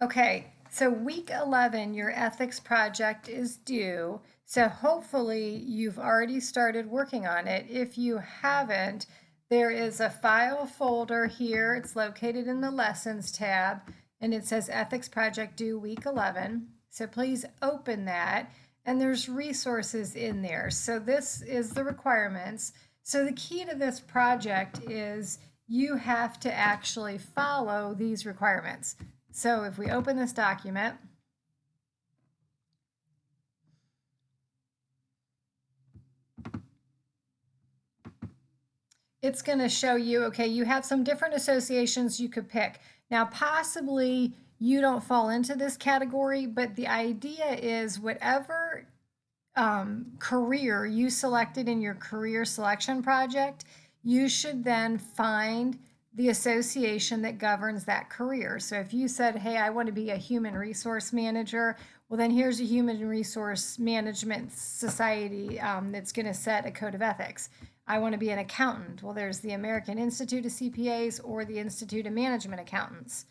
Okay, so week 11, your ethics project is due. So hopefully you've already started working on it. If you haven't, there is a file folder here. It's located in the lessons tab and it says ethics project due week 11. So please open that and there's resources in there. So this is the requirements. So the key to this project is you have to actually follow these requirements. So if we open this document, it's going to show you, okay, you have some different associations you could pick. Now, possibly you don't fall into this category, but the idea is whatever career you selected in your career selection project, you should then find the association that governs that career. So if you said, hey, I want to be a human resource manager, well, then here's a human resource management society that's going to set a code of ethics. I want to be an accountant. Well, there's the American Institute of CPAs or the Institute of Management Accountants.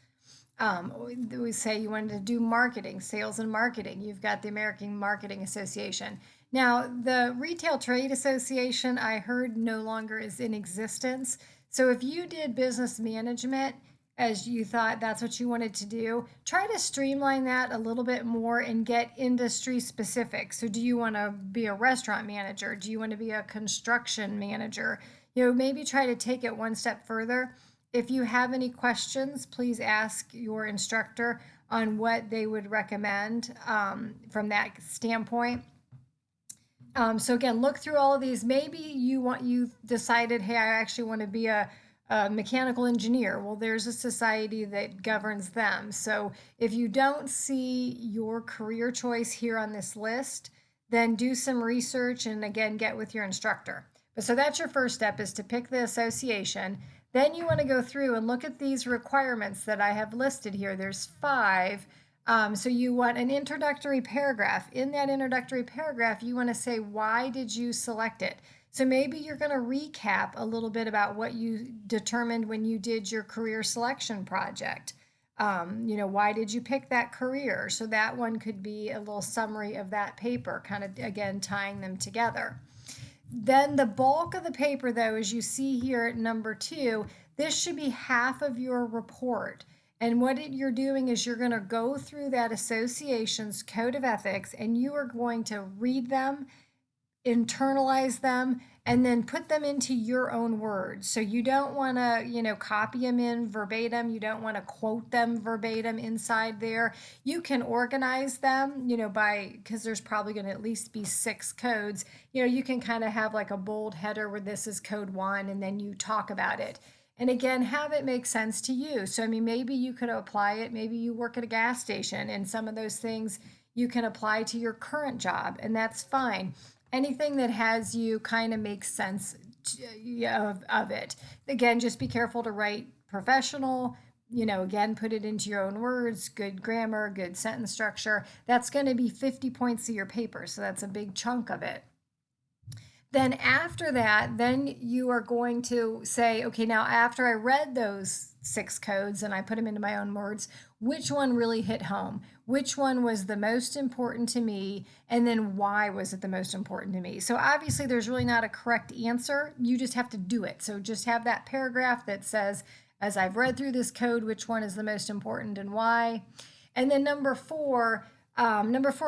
We say you wanted to do marketing, sales and marketing. You've got the American Marketing Association. Now, the Retail Trade Association, I heard no longer is in existence. So if you did business management as you thought that's what you wanted to do, try to streamline that a little bit more and get industry specific. So do you want to be a restaurant manager? Do you want to be a construction manager? Maybe try to take it one step further. If you have any questions, please ask your instructor on what they would recommend from that standpoint. So again, look through all of these. Maybe you decided, hey, I actually want to be a mechanical engineer. Well, there's a society that governs them. So if you don't see your career choice here on this list, then do some research and again, get with your instructor. But so that's your first step, is to pick the association. Then you want to go through and look at these requirements that I have listed here. There's 5. So you want an introductory paragraph. In that introductory paragraph, you want to say, why did you select it? So maybe you're going to recap a little bit about what you determined when you did your career selection project. Why did you pick that career? So that one could be a little summary of that paper, kind of, again, tying them together. Then the bulk of the paper, though, as you see here at number 2, this should be half of your report. And what you're doing is you're going to go through that association's code of ethics and you are going to read them, internalize them, and then put them into your own words. So you don't want to, copy them in verbatim. You don't want to quote them verbatim inside there. You can organize them, because there's probably going to at least be 6 codes. You can kind of have like a bold header where this is code 1 and then you talk about it. And again, have it make sense to you. So, maybe you could apply it. Maybe you work at a gas station and some of those things you can apply to your current job, and that's fine. Anything that has you kind of make sense of it. Again, just be careful to write professional, again, put it into your own words, good grammar, good sentence structure. That's going to be 50 points of your paper, so that's a big chunk of it. Then after that, then you are going to say, okay, now after I read those 6 codes and I put them into my own words, which one really hit home? Which one was the most important to me? And then why was it the most important to me? So obviously there's really not a correct answer. You just have to do it. So just have that paragraph that says, as I've read through this code, which one is the most important and why? And then number 4, a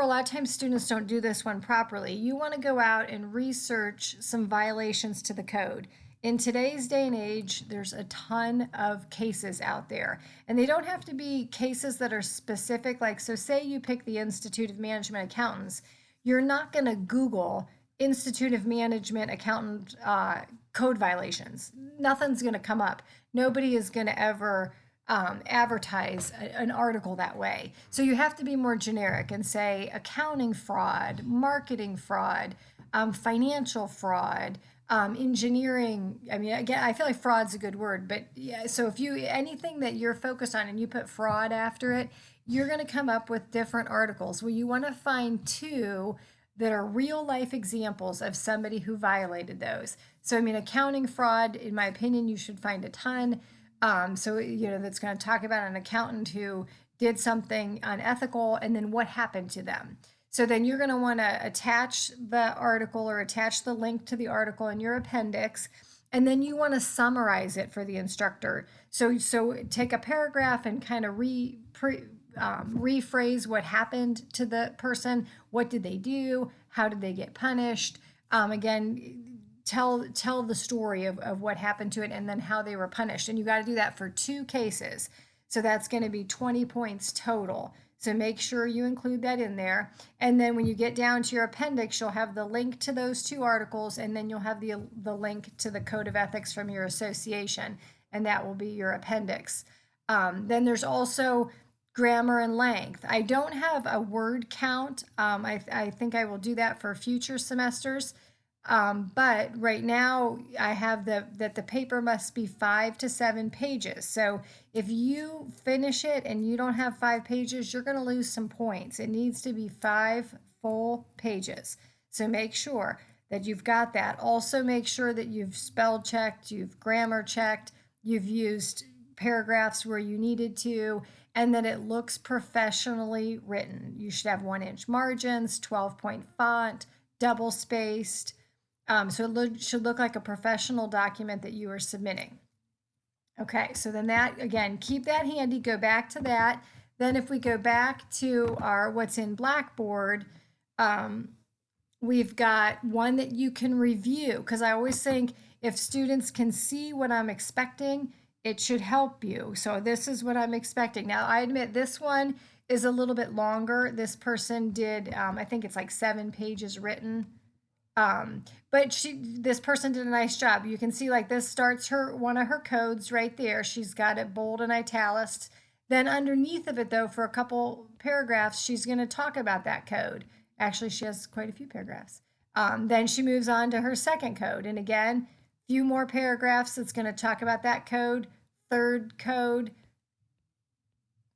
lot of times students don't do this one properly. You want to go out and research some violations to the code. In today's day and age, there's a ton of cases out there, and they don't have to be cases that are specific. Like, so say you pick the Institute of Management Accountants, you're not going to Google Institute of Management Accountant code violations. Nothing's going to come up. Nobody is going to ever advertise an article that way. So you have to be more generic and say accounting fraud, marketing fraud, financial fraud, engineering. Again, I feel like fraud's a good word, but yeah, so if anything that you're focused on and you put fraud after it, you're going to come up with different articles. Well, you want to find 2 that are real life examples of somebody who violated those. So, accounting fraud, in my opinion, you should find a ton. That's going to talk about an accountant who did something unethical, and then what happened to them. So then you're going to want to attach the article or attach the link to the article in your appendix, and then you want to summarize it for the instructor. So take a paragraph and kind of rephrase what happened to the person. What did they do? How did they get punished? Again, tell the story of what happened to it and then how they were punished. And you got to do that for 2 cases. So that's going to be 20 points total. So make sure you include that in there. And then when you get down to your appendix, you'll have the link to those 2 articles, and then you'll have the link to the code of ethics from your association, and that will be your appendix. Then there's also grammar and length. I don't have a word count. I think I will do that for future semesters. But right now I have that the paper must be 5 to 7 pages. So if you finish it and you don't have 5 pages, you're going to lose some points. It needs to be 5 full pages. So make sure that you've got that. Also make sure that you've spell checked, you've grammar checked, you've used paragraphs where you needed to, and that it looks professionally written. You should have 1-inch margins, 12-point font, double spaced. So it should look like a professional document that you are submitting. Okay, so then that, again, keep that handy, go back to that. Then if we go back to our what's in Blackboard, we've got one that you can review, because I always think if students can see what I'm expecting, it should help you. So this is what I'm expecting. Now, I admit this one is a little bit longer. This person did, I think it's like 7 pages written. But this person did a nice job. You can see like this starts one of her codes right there. She's got it bold and italicized. Then underneath of it though, for a couple paragraphs, she's going to talk about that code. Actually, she has quite a few paragraphs. Then she moves on to her second code. And again, few more paragraphs. It's going to talk about that code, third code,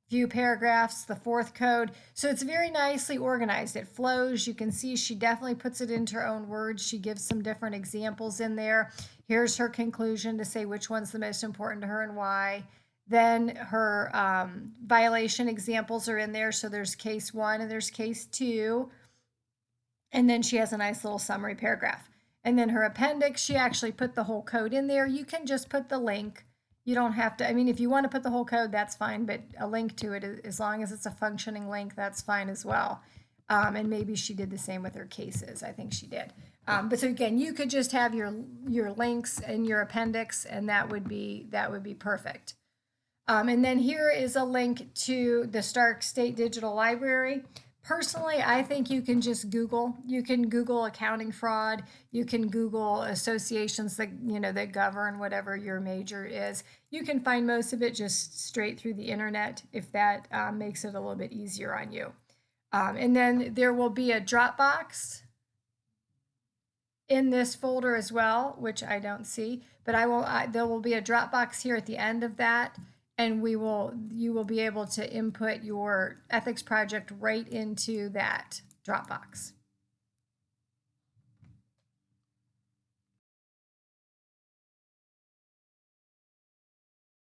few paragraphs, the fourth code. So it's very nicely organized. It flows. You can see she definitely puts it into her own words. She gives some different examples in there. Here's her conclusion to say which one's the most important to her and why. Then her violation examples are in there. So there's case 1 and there's case 2. And then she has a nice little summary paragraph. And then her appendix, she actually put the whole code in there. You can just put the link. You don't have to, I mean, if you want to put the whole code, that's fine, but a link to it, as long as it's a functioning link, that's fine as well. And maybe she did the same with her cases. I think she did. But so again, you could just have your links in your appendix, and that would be perfect. And then here is a link to the Stark State Digital Library. Personally, I think you can just Google. You can Google accounting fraud. You can Google associations that that govern whatever your major is. You can find most of it just straight through the internet if that makes it a little bit easier on you. And then there will be a Dropbox in this folder as well, which I don't see, but there will be a Dropbox here at the end of that. And you will be able to input your ethics project right into that Dropbox.